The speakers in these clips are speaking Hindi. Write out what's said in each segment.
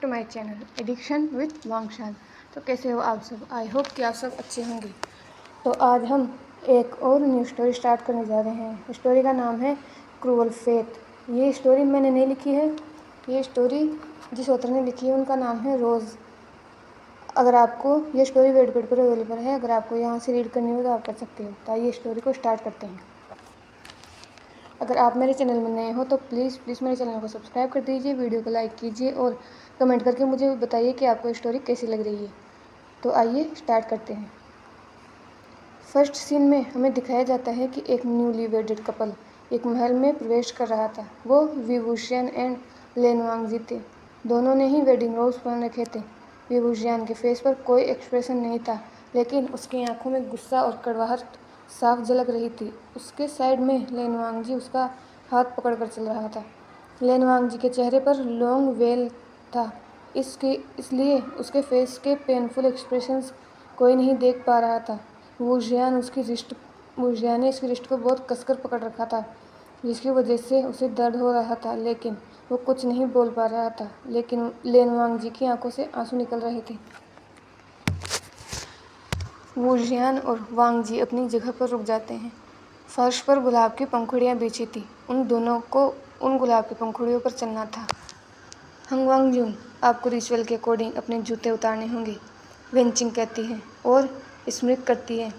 To my channel addiction with Wangshan. तो कैसे हो आप सब? आई होप कि आप सब अच्छे होंगे। तो आज हम एक और न्यू स्टोरी स्टार्ट करने जा रहे हैं। स्टोरी का नाम है क्रूअल फेथ। ये स्टोरी मैंने नहीं लिखी है, ये स्टोरी जिस ऑथर ने लिखी है उनका नाम है रोज़। अगर आपको ये स्टोरी वेटबिट पर अवेलेबल है, अगर आपको यहाँ से रीड करनी हो तो आप कर सकते हो। तो आइए स्टोरी को स्टार्ट करते हैं। अगर आप मेरे चैनल में नए हो तो प्लीज़ मेरे चैनल को सब्सक्राइब कर दीजिए, वीडियो को लाइक कीजिए और कमेंट करके मुझे बताइए कि आपको स्टोरी कैसी लग रही है। तो आइए स्टार्ट करते हैं। फर्स्ट सीन में हमें दिखाया जाता है कि एक न्यूली वेडेड कपल एक महल में प्रवेश कर रहा था। वो विभूषण एंड लेन वांगजी थे। दोनों ने ही वेडिंग रोज पहन रखे थे। विभूषण के फेस पर कोई एक्सप्रेशन नहीं था, लेकिन उसकी आंखों में गुस्सा और कड़वाहट साफ झलक रही थी। उसके साइड में लेन वांगजी उसका हाथ पकड़कर चल रहा था। लेन वांगजी के चेहरे पर लॉन्ग वेल था, इसलिए उसके फेस के पेनफुल एक्सप्रेशंस कोई नहीं देख पा रहा था। वुजियान ने उसकी रिस्ट को बहुत कसकर पकड़ रखा था, जिसकी वजह से उसे दर्द हो रहा था, लेकिन वो कुछ नहीं बोल पा रहा था। लेकिन लेन वांगजी की आंखों से आंसू निकल रहे थे। वुजियान और वांगजी अपनी जगह पर रुक जाते हैं। फर्श पर गुलाब की पंखुड़ियाँ बिछी थी। उन दोनों को उन गुलाब की पंखुड़ियों पर चलना था। हंग वांगजुन, आपको रिचुअल के अकॉर्डिंग अपने जूते उतारने होंगे, वेंचिंग कहती है और स्मृत करती है।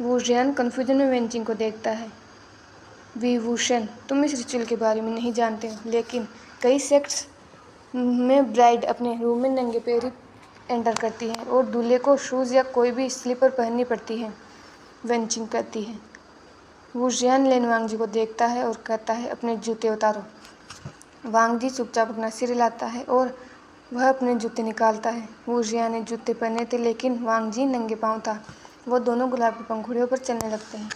वुजियान कन्फ्यूजन में वेंचिंग को देखता है। विभूषण, तुम इस रिचुअल के बारे में नहीं जानते हो, लेकिन कई सेक्ट्स में ब्राइड अपने रूम में नंगे पैर ही एंटर करती है और दूल्हे को शूज़ या कोई भी स्लीपर पहननी पड़ती है, वेंचिंग कहती है। वुजियान लेन वांगजी को देखता है और कहता है, अपने जूते उतारो। वांगजी चुपचाप अपना सिर हिलाता है और वह अपने जूते निकालता है। वुजियान ने जूते पहने थे, लेकिन वांगजी नंगे पाँव था। वो दोनों गुलाब की पंखुड़ियों पर चलने लगते हैं।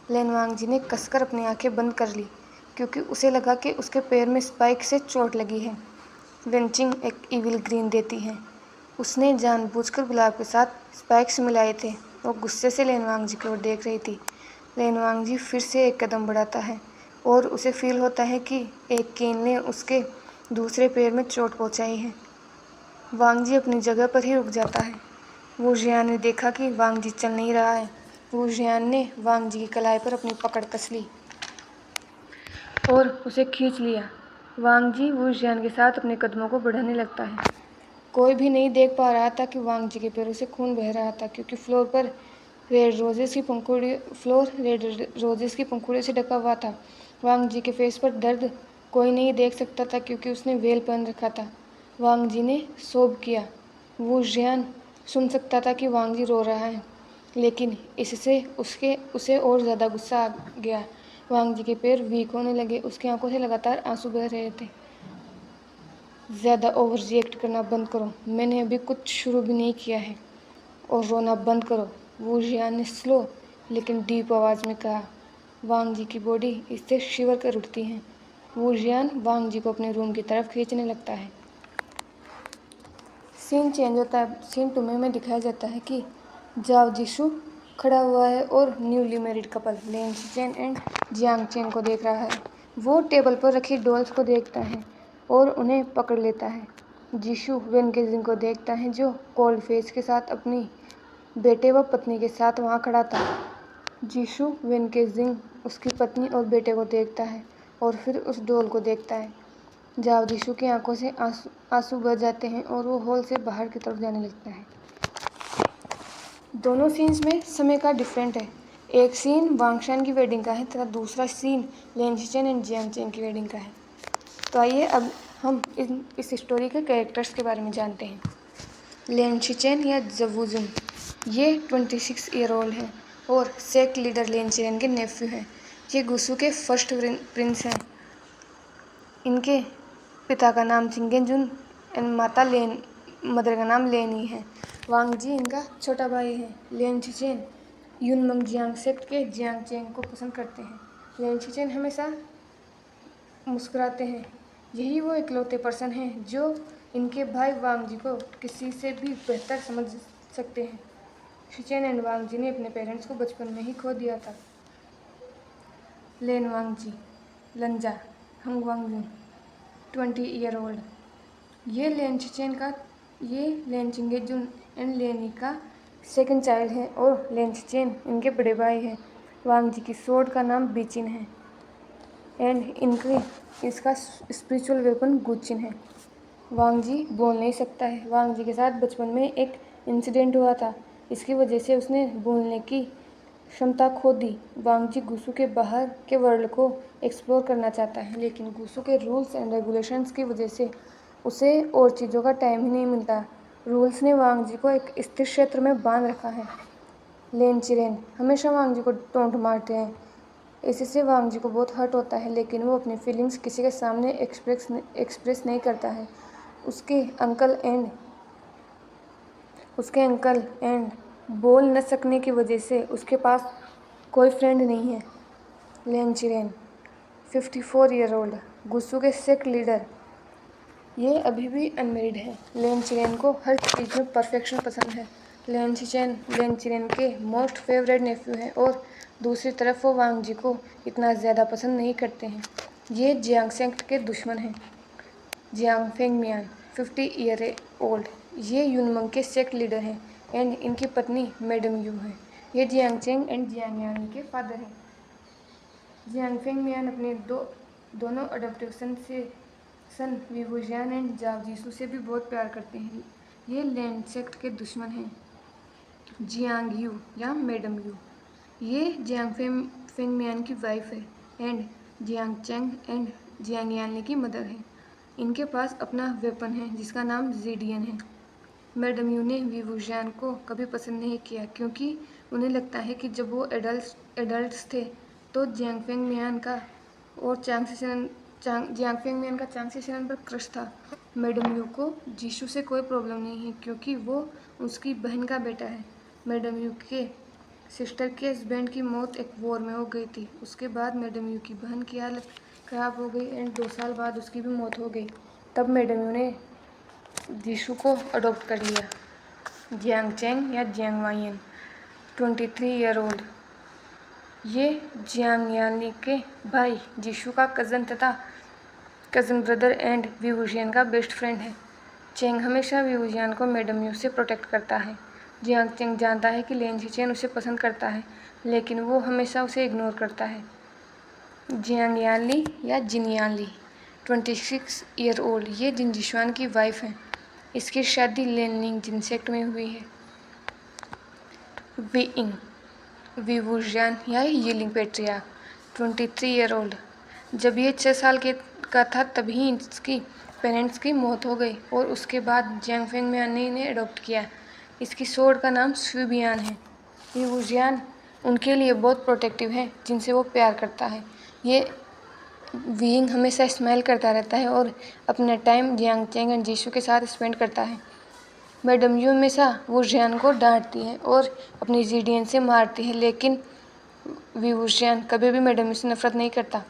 लेन वांगजी ने कसकर अपनी आंखें बंद कर ली, क्योंकि उसे लगा कि उसके पैर में स्पाइक से चोट लगी है। वेंचिंग एक इविल ग्रीन देती है। उसने जानबूझकर गुलाब के साथ स्पाइक्स मिलाए थे। वो गुस्से से लेन वांगजी की ओर देख रही थी। लेन वांगजी फिर से एक कदम बढ़ाता है और उसे फील होता है कि एक कील ने उसके दूसरे पैर में चोट पहुंचाई है। वांगजी अपनी जगह पर ही रुक जाता है। वुजियान ने देखा कि वांगजी चल नहीं रहा है। वुजियान ने वांगजी की कलाई पर अपनी पकड़ कस ली और उसे खींच लिया। वांगजी वुजियान के साथ अपने कदमों को बढ़ाने लगता है। कोई भी नहीं देख पा रहा था कि वांगजी के पैरों से खून बह रहा था, क्योंकि फ्लोर रेड रोजेस की पंखुड़ियों से ढका हुआ था। वांगजी के फेस पर दर्द कोई नहीं देख सकता था, क्योंकि उसने वेल पहन रखा था। वांगजी ने सोब किया। वुजियान सुन सकता था कि वांगजी रो रहा है, लेकिन इससे उसे और ज़्यादा गुस्सा आ गया। वांगजी के पैर वीक होने लगे। उसकी आंखों से लगातार आंसू बह रहे थे। ज़्यादा ओवर रिएक्ट करना बंद करो, मैंने अभी कुछ शुरू भी नहीं किया है, और रोना बंद करो, वुजियान ने स्लो लेकिन डीप आवाज़ में कहा। वांगजी की बॉडी इससे शिवर कर उठती है। वुजियान वांगजी को अपने रूम की तरफ खींचने लगता है। सीन चेंज होता है। सीन 2 में दिखाया जाता है कि जाओ जिशु खड़ा हुआ है और newly married couple Lan Shichen and Jiang Chen को देख रहा है। वो टेबल पर रखी डॉल्स को देखता है और उन्हें पकड़ लेता है। जिशु वेन केजिंग को देखता है, जो कोल्ड फेस के साथ अपनी बेटे व पत्नी के साथ वहाँ खड़ा था। जिशु वेन केजिंग उसकी पत्नी और बेटे को देखता है और फिर उस डॉल को देखता है। जाओ जिशु की आंखों से आंसू बह जाते हैं और वो हॉल से बाहर की तरफ जाने लगता है। दोनों सीन्स में समय का डिफरेंट है। एक सीन वांगशान की वेडिंग का है तथा दूसरा scene Lan Shichen and Jiang Chen की वेडिंग का है। तो आइए अब हम इस स्टोरी के कैरेक्टर्स के बारे में जानते हैं। लेन शिचेन या जवूजुन, ये 26 ईयर ओल्ड है और सेक्ट लीडर लेन शिचेन के नेफ्यू हैं। ये गुसू के फर्स्ट प्रिंस हैं। इनके पिता का नाम चिंगेजुन एंड मदर का नाम लेनी है। वांगजी इनका छोटा भाई है। लेन शिचेन युनमंग जियांग सेक्ट के जियांग चेन को पसंद करते हैं। लेन शिचेन हमेशा मुस्कुराते हैं। यही वो इकलौते पर्सन हैं जो इनके भाई वांगजी को किसी से भी बेहतर समझ सकते हैं। शिचेन एंड वांगजी ने अपने पेरेंट्स को बचपन में ही खो दिया था। लेन वांगजी, लंजा, हंग वांगजुन, 20 ईयर ओल्ड। ये लेन चिंगेजुन एंड लेनी का सेकंड चाइल्ड है और लेन चेन इनके बड़े भाई हैं। वांग जी की स्वॉर्ड का नाम बीचिन है एंड इसका स्पिरिचुअल वेपन गुचिन है। वांग जी बोल नहीं सकता है। वांग जी के साथ बचपन में एक इंसिडेंट हुआ था, इसकी वजह से उसने बोलने की क्षमता खो दी। वांग जी गुसू के बाहर के वर्ल्ड को एक्सप्लोर करना चाहता है, लेकिन गुसू के रूल्स एंड रेगुलेशंस की वजह से उसे और चीज़ों का टाइम ही नहीं मिलता। रूल्स ने वांग जी को एक स्थिर क्षेत्र में बांध रखा है। लेन चिरेन हमेशा वांग जी को टोंट मारते हैं, इससे वांग जी को बहुत हर्ट होता है, लेकिन वो अपनी फीलिंग्स किसी के सामने एक्सप्रेस नहीं करता है। उसके अंकल एंड बोल न सकने की वजह से उसके पास कोई फ्रेंड नहीं है। लेन चिरेन 54 ईयर ओल्ड गुस्सू के सेक्ट लीडर, ये अभी भी अनमेरिड है। लेन चिरेन को हर चीज़ में परफेक्शन पसंद है। लेन चिरेन के मोस्ट फेवरेट नेफ्यू हैं और दूसरी तरफ वो वांग जी को इतना ज़्यादा पसंद नहीं करते हैं। ये जियांग सेक्ट के दुश्मन हैं। जियांग फेंग मियान 50 ईयर ओल्ड, ये यूनमंग के सेक्ट लीडर हैं एंड इनकी पत्नी मैडम यू है। ये जियांग चेंग एंड जियांग यानी के फादर हैं। जियांग फेंग मियान अपने दोनों अडॉप्टिव सन विवुजियान एंड जाव जीसू से भी बहुत प्यार करते हैं। ये लैंड सेक्ट के दुश्मन हैं। जियांग यू या मैडम यू, ये जियांग फेंग मियान की वाइफ है and Jiang Cheng and Jiang यानी की मदर है। इनके पास अपना वेपन है जिसका नाम जीडियन है। मैडम यू ने विवुजियान को कभी पसंद नहीं किया क्योंकि उन्हें लगता है कि जब वो एडल्ट्स थे तो जियांग फेंग मियान का चांग शीशेन पर क्रश था। मैडम यू को जीशू से कोई प्रॉब्लम नहीं है क्योंकि वो उसकी बहन का बेटा है। मैडम यू के सिस्टर के हस्बैंड की मौत एक वॉर में हो गई थी। उसके बाद मैडम यू की बहन की हालत ख़राब हो गई एंड 2 साल बाद उसकी भी मौत हो गई। तब मैडम यू ने जीशू को अडॉप्ट कर लिया। जियांग चेंग या जियांग वाइन 23 ईयर ओल्ड, ये जियांग यानी के भाई जीशू का कज़न ब्रदर एंड विवुजियान का बेस्ट फ्रेंड है। चेंग हमेशा विवुजियान को मैडम यू से प्रोटेक्ट करता है। जियांग चेंग जानता है कि लेन चेन उसे पसंद करता है, लेकिन वो हमेशा उसे इग्नोर करता है। जियांग यानली या जिन यानली 26 ईयर ओल्ड, ये जिन जिशुआन की वाइफ है। इसकी शादी लेनिंग जिन सेक्ट में हुई है। वीइंग विवुजियान या यीलिंग पेट्रियार्क 23 ईयर ओल्ड, जब ये 6 साल का था तभी इसकी पेरेंट्स की मौत हो गई और उसके बाद जियांग फेंग मियान ने इन्हें अडॉप्ट किया। इसकी स्वॉर्ड का नाम स्यूबियान है। विवुजियान उनके लिए बहुत प्रोटेक्टिव है जिनसे वो प्यार करता है। ये वीइंग हमेशा स्माइल करता रहता है और अपना टाइम जियांग चेंग एंड जीशू के साथ स्पेंड करता है। मैडम यू हमेशा वुजियान को डांटती है और अपनी जीडियन से मारती है, लेकिन विवुजियान कभी भी मैडम यू से नफरत नहीं करता।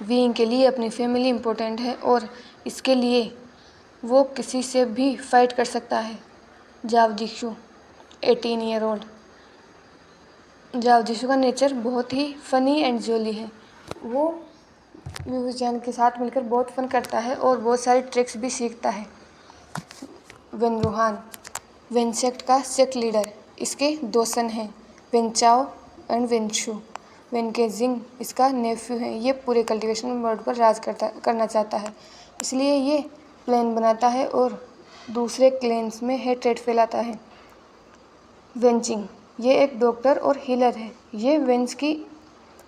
वीइंग के लिए अपनी फैमिली इम्पोर्टेंट है और इसके लिए वो किसी से भी फाइट कर सकता है। जाव जीशू 18 ईयर ओल्ड, जाव जीशू का नेचर बहुत ही फनी एंड जोली है। वो विवुजियान के साथ मिलकर बहुत फन करता है और बहुत सारे ट्रिक्स भी सीखता है। वेन रूहान वेन सेक्ट का सेक्ट लीडर, इसके 2 सन हैं, वेन चाओ एंड वेन शू। वेन के जिंग इसका नेफ्यू है। ये पूरे कल्टीवेशन वर्ल्ड पर राज करना चाहता है, इसलिए ये प्लान बनाता है और दूसरे क्लेन्स में हेट्रेड फैलाता है। वेंचिंग, ये एक डॉक्टर और हीलर है। ये वेंस की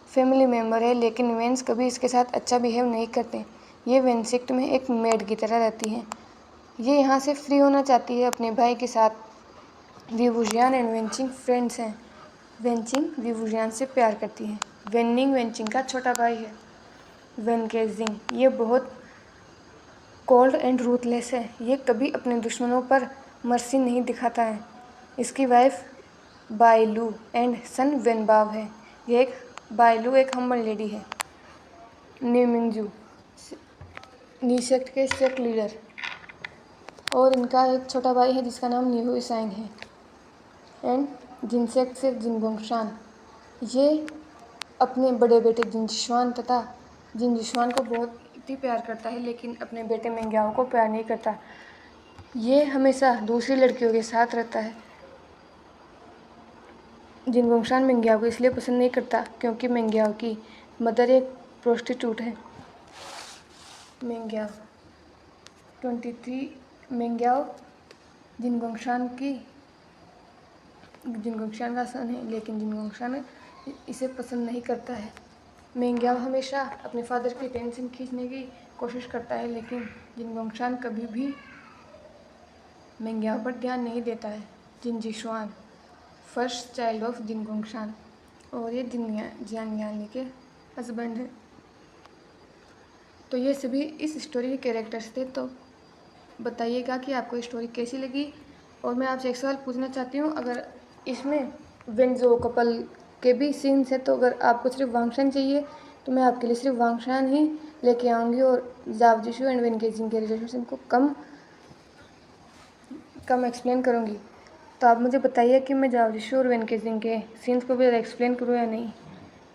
फैमिली मेम्बर है, लेकिन वेंस कभी इसके साथ अच्छा बिहेव नहीं करते। ये वेन सेक्ट में एक मेड की तरह रहती है। ये यहाँ से फ्री होना चाहती है अपने भाई के साथ। विवुजियान एंड वेंचिंग फ्रेंड्स हैं। वेंचिंग विवुजियान से प्यार करती है। वेनिंग वेंचिंग का छोटा भाई है। वेन केजिंग, ये बहुत कोल्ड एंड रूथलेस है। ये कभी अपने दुश्मनों पर मर्सी नहीं दिखाता है। इसकी वाइफ बाइलू एंड सन वेनबाव है। बाइलू एक हम्बल लेडी है। नीमिंगजू नी सेक्ट के सेक्ट लीडर और इनका एक छोटा भाई है जिसका नाम न्यूहुई सांग है। एंड जिन सेक्ट से जिनगोंगशान, ये अपने बड़े बेटे जिनजिशुआन को बहुत प्रति प्यार करता है लेकिन अपने बेटे मेंग्याओ को प्यार नहीं करता। ये हमेशा दूसरी लड़कियों के साथ रहता है। जिनगोंगशान मेंग्याओ को इसलिए पसंद नहीं करता क्योंकि मेंग्याओ की मदर एक प्रोस्टिट्यूट है। मेंग्याओ 23 मेंग्याओ जिनगोंगशान का सन है लेकिन जिनगोंगशान इसे पसंद नहीं करता है। मेंग्याओ हमेशा अपने फादर की टेंशन खींचने की कोशिश करता है लेकिन जिनगोंगशान कभी भी मेंग्याओ पर ध्यान नहीं देता है। जिनजीशुआन फर्स्ट चाइल्ड ऑफ जिनगोंगशान और ये जियांगयानी के हस्बैंड हैं। तो ये सभी इस स्टोरी के कैरेक्टर्स थे। तो बताइएगा कि आपको स्टोरी कैसी लगी। और मैं आपसे एक सवाल पूछना चाहती हूँ, अगर इसमें वेंजो कपल के भी सीन्स है तो अगर आपको सिर्फ वांगशान चाहिए तो मैं आपके लिए सिर्फ वांगशान ही लेके आऊँगी और जाव जिशु एंड वेनकेजिंग के रिलेशनशिप को कम एक्सप्लेन करूँगी। तो आप मुझे बताइए कि मैं जाव जिशु और वेनकेजिंग के सीन्स को भी एक्सप्लेन करूँ या नहीं।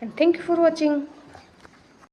And thank you for watching.